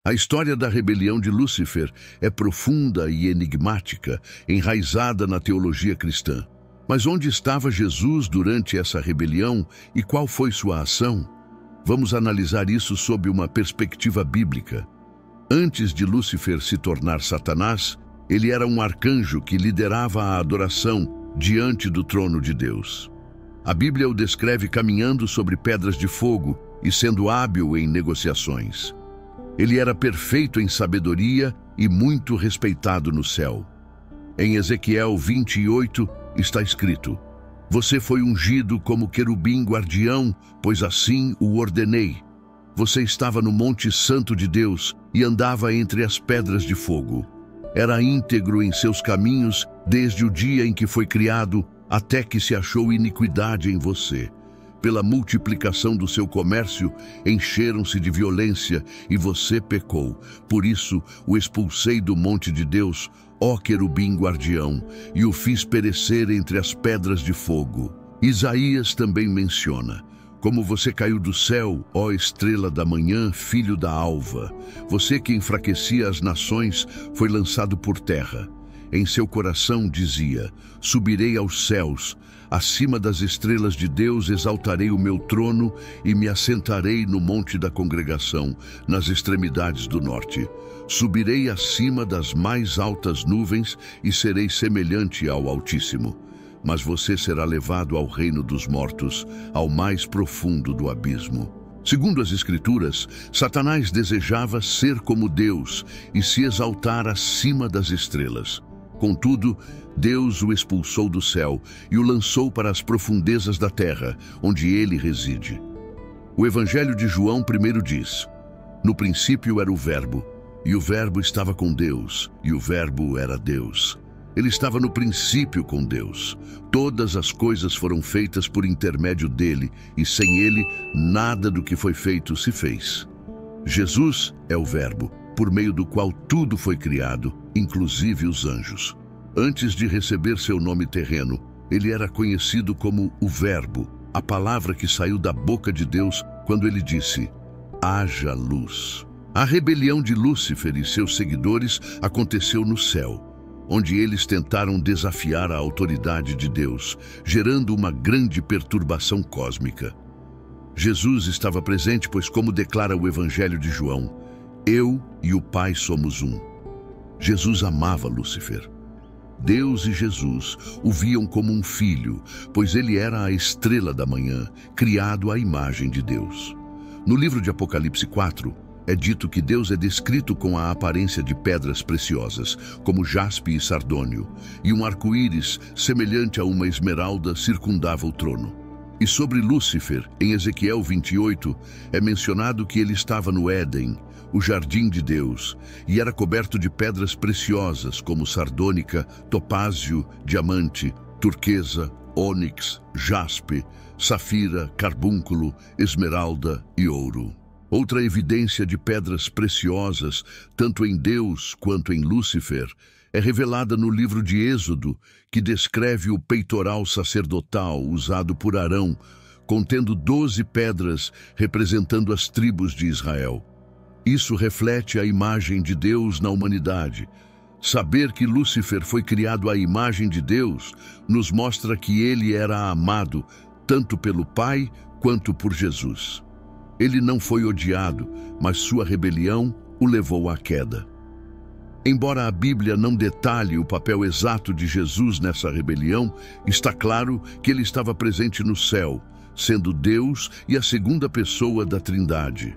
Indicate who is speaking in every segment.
Speaker 1: A história da rebelião de Lúcifer é profunda e enigmática, enraizada na teologia cristã. Mas onde estava Jesus durante essa rebelião e qual foi sua ação? Vamos analisar isso sob uma perspectiva bíblica. Antes de Lúcifer se tornar Satanás, ele era um arcanjo que liderava a adoração diante do trono de Deus. A Bíblia o descreve caminhando sobre pedras de fogo e sendo hábil em negociações. Ele era perfeito em sabedoria e muito respeitado no céu. Em Ezequiel 28 está escrito: "Você foi ungido como querubim guardião, pois assim o ordenei. Você estava no Monte Santo de Deus e andava entre as pedras de fogo. Era íntegro em seus caminhos desde o dia em que foi criado até que se achou iniquidade em você. Pela multiplicação do seu comércio, encheram-se de violência e você pecou. Por isso, o expulsei do monte de Deus, ó querubim guardião, e o fiz perecer entre as pedras de fogo." Isaías também menciona: "Como você caiu do céu, ó estrela da manhã, filho da alva. Você que enfraquecia as nações foi lançado por terra. Em seu coração dizia: subirei aos céus. Acima das estrelas de Deus exaltarei o meu trono e me assentarei no monte da congregação, nas extremidades do norte. Subirei acima das mais altas nuvens e serei semelhante ao Altíssimo. Mas você será levado ao reino dos mortos, ao mais profundo do abismo." Segundo as Escrituras, Satanás desejava ser como Deus e se exaltar acima das estrelas. Contudo, Deus o expulsou do céu e o lançou para as profundezas da terra, onde ele reside. O Evangelho de João primeiro diz: "No princípio era o Verbo, e o Verbo estava com Deus, e o Verbo era Deus. Ele estava no princípio com Deus. Todas as coisas foram feitas por intermédio dele, e sem ele, nada do que foi feito se fez." Jesus é o Verbo, por meio do qual tudo foi criado, inclusive os anjos. Antes de receber seu nome terreno, ele era conhecido como o Verbo, a palavra que saiu da boca de Deus quando ele disse: "Haja luz." A rebelião de Lúcifer e seus seguidores aconteceu no céu, onde eles tentaram desafiar a autoridade de Deus, gerando uma grande perturbação cósmica. Jesus estava presente, pois, como declara o Evangelho de João, "Eu e o Pai somos um." Jesus amava Lúcifer. Deus e Jesus o viam como um filho, pois ele era a estrela da manhã, criado à imagem de Deus. No livro de Apocalipse 4, é dito que Deus é descrito com a aparência de pedras preciosas, como jaspe e sardônio, e um arco-íris semelhante a uma esmeralda circundava o trono. E sobre Lúcifer, em Ezequiel 28, é mencionado que ele estava no Éden, o jardim de Deus, e era coberto de pedras preciosas como sardônica, topázio, diamante, turquesa, ônix, jaspe, safira, carbúnculo, esmeralda e ouro. Outra evidência de pedras preciosas, tanto em Deus quanto em Lúcifer, é revelada no livro de Êxodo, que descreve o peitoral sacerdotal usado por Arão, contendo 12 pedras representando as tribos de Israel. Isso reflete a imagem de Deus na humanidade. Saber que Lúcifer foi criado à imagem de Deus nos mostra que ele era amado tanto pelo Pai quanto por Jesus. Ele não foi odiado, mas sua rebelião o levou à queda. Embora a Bíblia não detalhe o papel exato de Jesus nessa rebelião, está claro que ele estava presente no céu, sendo Deus e a segunda pessoa da Trindade.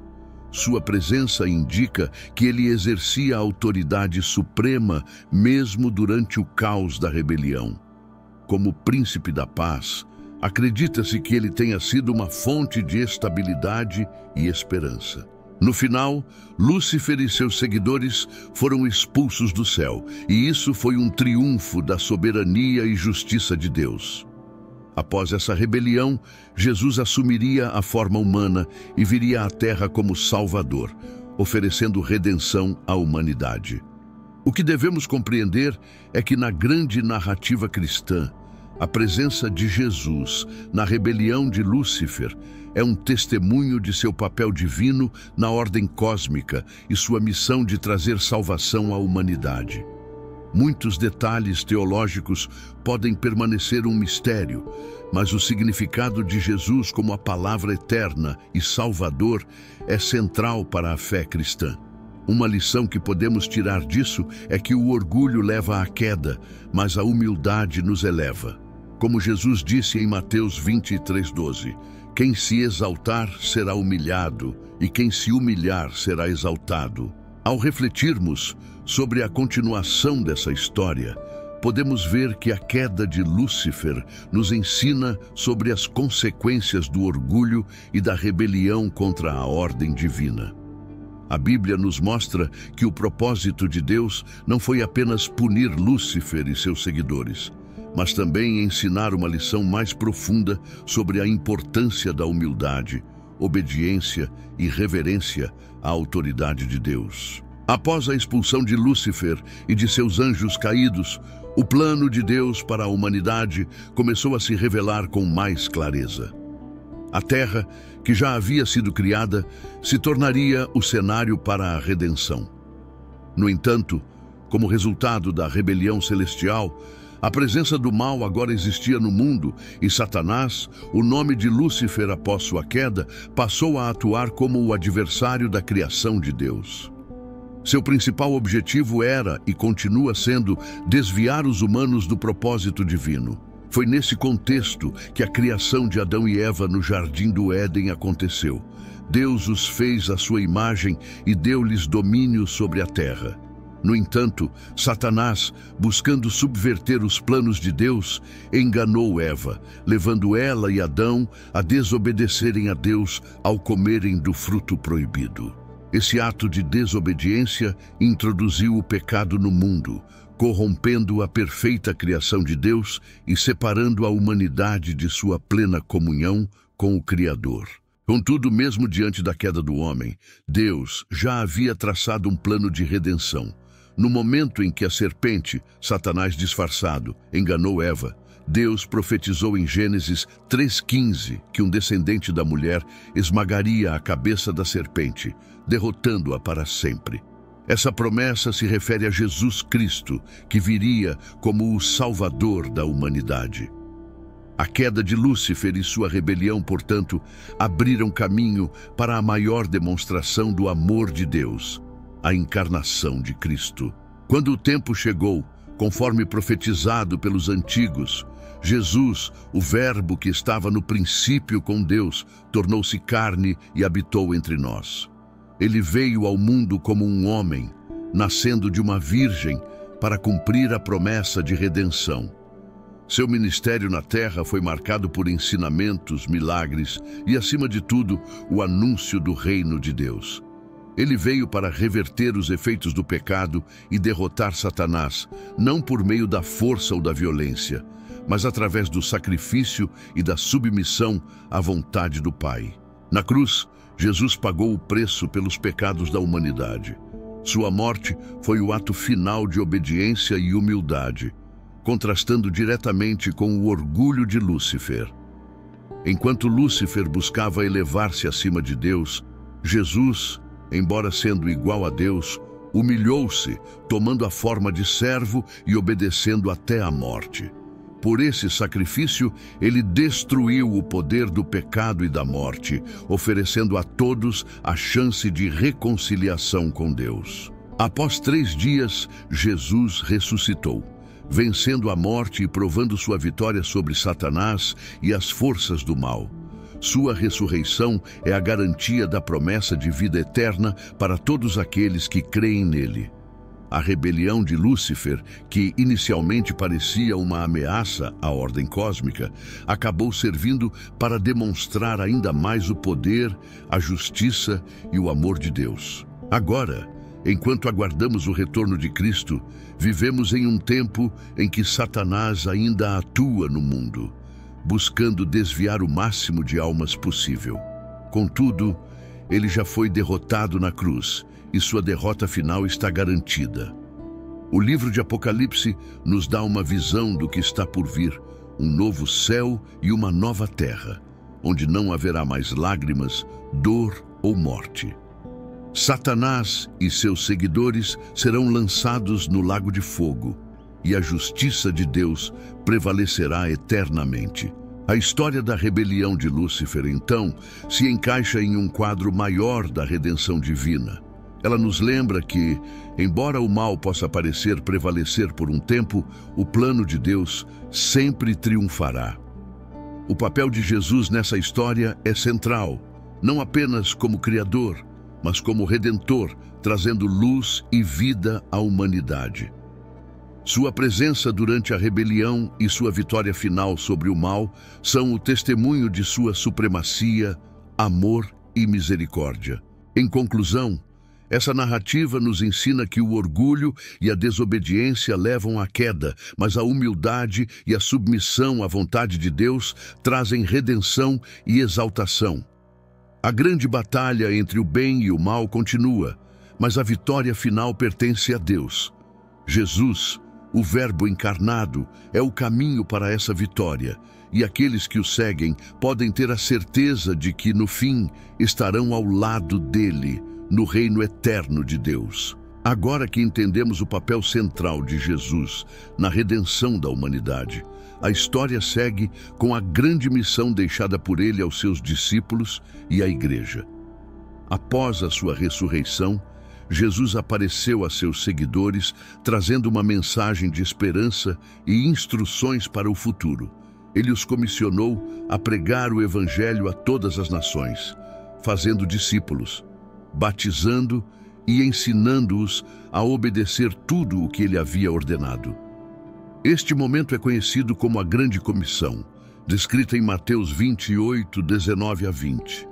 Speaker 1: Sua presença indica que ele exercia a autoridade suprema mesmo durante o caos da rebelião. Como príncipe da paz, acredita-se que ele tenha sido uma fonte de estabilidade e esperança. No final, Lúcifer e seus seguidores foram expulsos do céu, e isso foi um triunfo da soberania e justiça de Deus. Após essa rebelião, Jesus assumiria a forma humana e viria à Terra como Salvador, oferecendo redenção à humanidade. O que devemos compreender é que na grande narrativa cristã, a presença de Jesus na rebelião de Lúcifer é um testemunho de seu papel divino na ordem cósmica e sua missão de trazer salvação à humanidade. Muitos detalhes teológicos podem permanecer um mistério, mas o significado de Jesus como a palavra eterna e Salvador é central para a fé cristã. Uma lição que podemos tirar disso é que o orgulho leva à queda, mas a humildade nos eleva. Como Jesus disse em Mateus 23:12, quem se exaltar será humilhado, e quem se humilhar será exaltado. Ao refletirmos sobre a continuação dessa história, podemos ver que a queda de Lúcifer nos ensina sobre as consequências do orgulho e da rebelião contra a ordem divina. A Bíblia nos mostra que o propósito de Deus não foi apenas punir Lúcifer e seus seguidores, mas também ensinar uma lição mais profunda sobre a importância da humildade, obediência e reverência à autoridade de Deus. Após a expulsão de Lúcifer e de seus anjos caídos, o plano de Deus para a humanidade começou a se revelar com mais clareza. A Terra, que já havia sido criada, se tornaria o cenário para a redenção. No entanto, como resultado da rebelião celestial, a presença do mal agora existia no mundo e Satanás, o nome de Lúcifer após sua queda, passou a atuar como o adversário da criação de Deus. Seu principal objetivo era e continua sendo desviar os humanos do propósito divino. Foi nesse contexto que a criação de Adão e Eva no Jardim do Éden aconteceu. Deus os fez à sua imagem e deu-lhes domínio sobre a terra. No entanto, Satanás, buscando subverter os planos de Deus, enganou Eva, levando ela e Adão a desobedecerem a Deus ao comerem do fruto proibido. Esse ato de desobediência introduziu o pecado no mundo, corrompendo a perfeita criação de Deus e separando a humanidade de sua plena comunhão com o Criador. Contudo, mesmo diante da queda do homem, Deus já havia traçado um plano de redenção. No momento em que a serpente, Satanás disfarçado, enganou Eva, Deus profetizou em Gênesis 3:15 que um descendente da mulher esmagaria a cabeça da serpente, derrotando-a para sempre. Essa promessa se refere a Jesus Cristo, que viria como o Salvador da humanidade. A queda de Lúcifer e sua rebelião, portanto, abriram caminho para a maior demonstração do amor de Deus, a encarnação de Cristo. Quando o tempo chegou, conforme profetizado pelos antigos, Jesus, o Verbo que estava no princípio com Deus, tornou-se carne e habitou entre nós. Ele veio ao mundo como um homem, nascendo de uma virgem, para cumprir a promessa de redenção. Seu ministério na terra foi marcado por ensinamentos, milagres e, acima de tudo, o anúncio do reino de Deus. Ele veio para reverter os efeitos do pecado e derrotar Satanás, não por meio da força ou da violência, mas através do sacrifício e da submissão à vontade do Pai. Na cruz, Jesus pagou o preço pelos pecados da humanidade. Sua morte foi o ato final de obediência e humildade, contrastando diretamente com o orgulho de Lúcifer. Enquanto Lúcifer buscava elevar-se acima de Deus, Jesus, embora sendo igual a Deus, humilhou-se, tomando a forma de servo e obedecendo até a morte. Por esse sacrifício, ele destruiu o poder do pecado e da morte, oferecendo a todos a chance de reconciliação com Deus. Após 3 dias, Jesus ressuscitou, vencendo a morte e provando sua vitória sobre Satanás e as forças do mal. Sua ressurreição é a garantia da promessa de vida eterna para todos aqueles que creem nele. A rebelião de Lúcifer, que inicialmente parecia uma ameaça à ordem cósmica, acabou servindo para demonstrar ainda mais o poder, a justiça e o amor de Deus. Agora, enquanto aguardamos o retorno de Cristo, vivemos em um tempo em que Satanás ainda atua no mundo, buscando desviar o máximo de almas possível. Contudo, ele já foi derrotado na cruz, e sua derrota final está garantida. O livro de Apocalipse nos dá uma visão do que está por vir, um novo céu e uma nova terra. onde não haverá mais lágrimas, dor ou morte. Satanás e seus seguidores serão lançados no lago de fogo, e a justiça de Deus prevalecerá eternamente. A história da rebelião de Lúcifer, então, se encaixa em um quadro maior da redenção divina. Ela nos lembra que, embora o mal possa parecer prevalecer por um tempo, o plano de Deus sempre triunfará. O papel de Jesus nessa história é central, não apenas como Criador, mas como Redentor, trazendo luz e vida à humanidade. Sua presença durante a rebelião e sua vitória final sobre o mal são o testemunho de sua supremacia, amor e misericórdia. Em conclusão, essa narrativa nos ensina que o orgulho e a desobediência levam à queda, mas a humildade e a submissão à vontade de Deus trazem redenção e exaltação. A grande batalha entre o bem e o mal continua, mas a vitória final pertence a Deus. Jesus, o Verbo encarnado, é o caminho para essa vitória, e aqueles que o seguem podem ter a certeza de que, no fim, estarão ao lado dele, no reino eterno de Deus. Agora que entendemos o papel central de Jesus na redenção da humanidade, a história segue com a grande missão deixada por ele aos seus discípulos e à igreja. Após a sua ressurreição, Jesus apareceu a seus seguidores, trazendo uma mensagem de esperança e instruções para o futuro. Ele os comissionou a pregar o Evangelho a todas as nações, fazendo discípulos, batizando e ensinando-os a obedecer tudo o que ele havia ordenado. Este momento é conhecido como a Grande Comissão, descrita em Mateus 28, 19 a 20.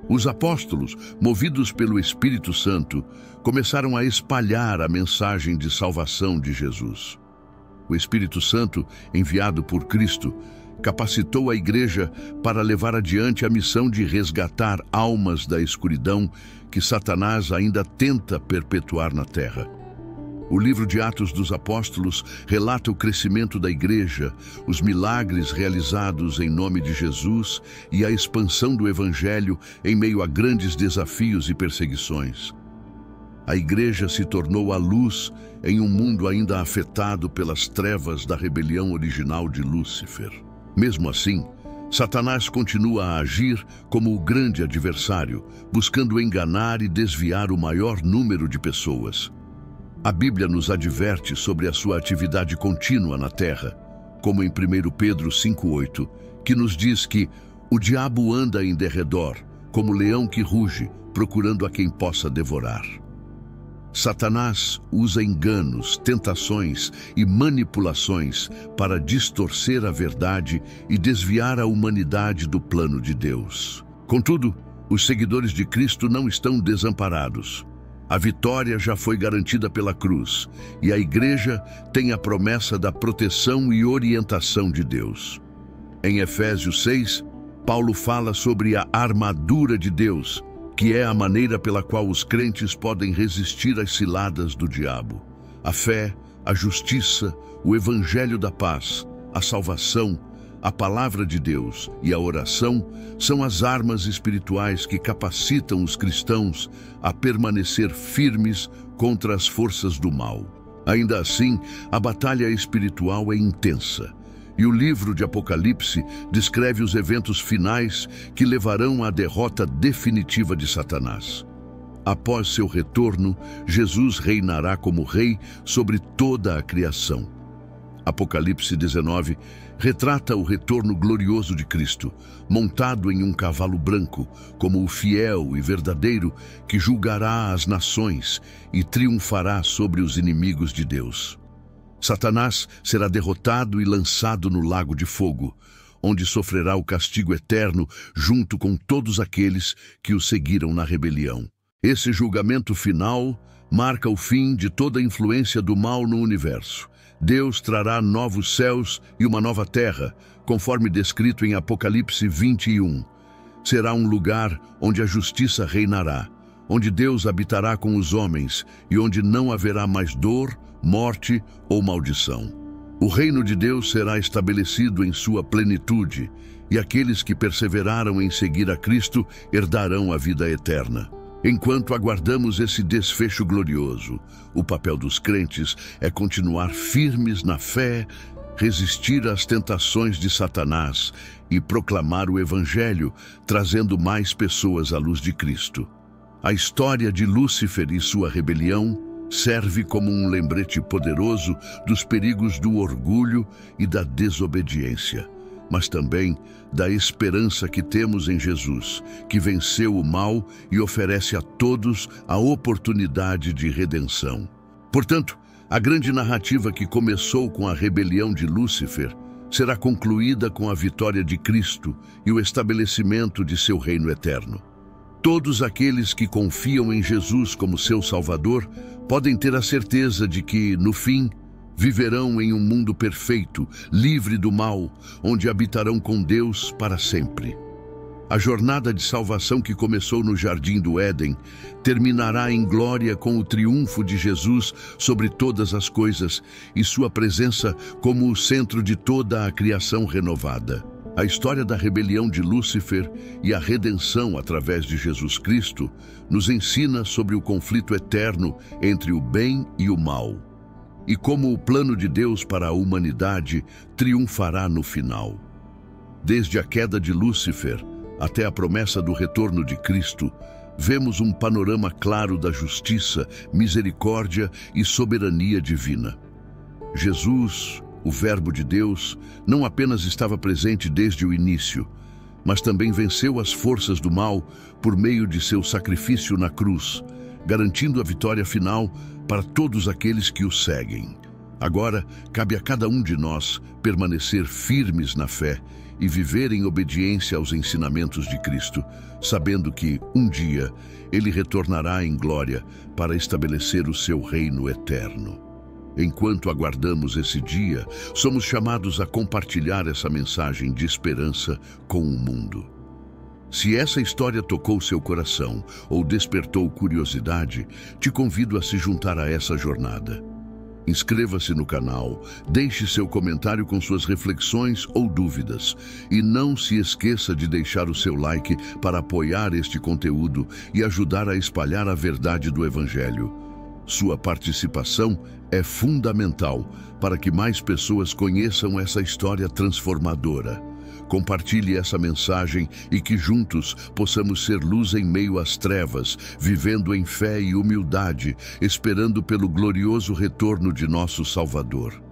Speaker 1: Os apóstolos, movidos pelo Espírito Santo, começaram a espalhar a mensagem de salvação de Jesus. O Espírito Santo, enviado por Cristo, capacitou a igreja para levar adiante a missão de resgatar almas da escuridão que Satanás ainda tenta perpetuar na terra. O livro de Atos dos Apóstolos relata o crescimento da igreja, os milagres realizados em nome de Jesus e a expansão do Evangelho em meio a grandes desafios e perseguições. A igreja se tornou a luz em um mundo ainda afetado pelas trevas da rebelião original de Lúcifer. Mesmo assim, Satanás continua a agir como o grande adversário, buscando enganar e desviar o maior número de pessoas. A Bíblia nos adverte sobre a sua atividade contínua na terra, como em 1 Pedro 5,8, que nos diz que o diabo anda em derredor, como leão que ruge, procurando a quem possa devorar. Satanás usa enganos, tentações e manipulações para distorcer a verdade e desviar a humanidade do plano de Deus. Contudo, os seguidores de Cristo não estão desamparados. A vitória já foi garantida pela cruz, e a igreja tem a promessa da proteção e orientação de Deus. Em Efésios 6, Paulo fala sobre a armadura de Deus, que é a maneira pela qual os crentes podem resistir às ciladas do diabo. A fé, a justiça, o evangelho da paz, a salvação, a palavra de Deus e a oração são as armas espirituais que capacitam os cristãos a permanecer firmes contra as forças do mal. Ainda assim, a batalha espiritual é intensa, e o livro de Apocalipse descreve os eventos finais que levarão à derrota definitiva de Satanás. Após seu retorno, Jesus reinará como rei sobre toda a criação. Apocalipse 19 retrata o retorno glorioso de Cristo, montado em um cavalo branco, como o fiel e verdadeiro que julgará as nações e triunfará sobre os inimigos de Deus. Satanás será derrotado e lançado no lago de fogo, onde sofrerá o castigo eterno junto com todos aqueles que o seguiram na rebelião. Esse julgamento final marca o fim de toda a influência do mal no universo. Deus trará novos céus e uma nova terra, conforme descrito em Apocalipse 21. Será um lugar onde a justiça reinará, onde Deus habitará com os homens e onde não haverá mais dor, morte ou maldição. O reino de Deus será estabelecido em sua plenitude, e aqueles que perseveraram em seguir a Cristo herdarão a vida eterna. Enquanto aguardamos esse desfecho glorioso, o papel dos crentes é continuar firmes na fé, resistir às tentações de Satanás e proclamar o Evangelho, trazendo mais pessoas à luz de Cristo. A história de Lúcifer e sua rebelião serve como um lembrete poderoso dos perigos do orgulho e da desobediência, mas também da esperança que temos em Jesus, que venceu o mal e oferece a todos a oportunidade de redenção. Portanto, a grande narrativa que começou com a rebelião de Lúcifer será concluída com a vitória de Cristo e o estabelecimento de seu reino eterno. Todos aqueles que confiam em Jesus como seu Salvador podem ter a certeza de que, no fim, viverão em um mundo perfeito, livre do mal, onde habitarão com Deus para sempre. A jornada de salvação que começou no Jardim do Éden terminará em glória com o triunfo de Jesus sobre todas as coisas e sua presença como o centro de toda a criação renovada. A história da rebelião de Lúcifer e a redenção através de Jesus Cristo nos ensina sobre o conflito eterno entre o bem e o mal, e como o plano de Deus para a humanidade triunfará no final. Desde a queda de Lúcifer até a promessa do retorno de Cristo, vemos um panorama claro da justiça, misericórdia e soberania divina. Jesus, o Verbo de Deus, não apenas estava presente desde o início, mas também venceu as forças do mal por meio de seu sacrifício na cruz, garantindo a vitória final para todos aqueles que o seguem. Agora, cabe a cada um de nós permanecer firmes na fé e viver em obediência aos ensinamentos de Cristo, sabendo que, um dia, Ele retornará em glória para estabelecer o seu reino eterno. Enquanto aguardamos esse dia, somos chamados a compartilhar essa mensagem de esperança com o mundo. Se essa história tocou seu coração ou despertou curiosidade, te convido a se juntar a essa jornada. Inscreva-se no canal, deixe seu comentário com suas reflexões ou dúvidas e não se esqueça de deixar o seu like para apoiar este conteúdo e ajudar a espalhar a verdade do Evangelho. Sua participação é fundamental para que mais pessoas conheçam essa história transformadora. Compartilhe essa mensagem e que juntos possamos ser luz em meio às trevas, vivendo em fé e humildade, esperando pelo glorioso retorno de nosso Salvador.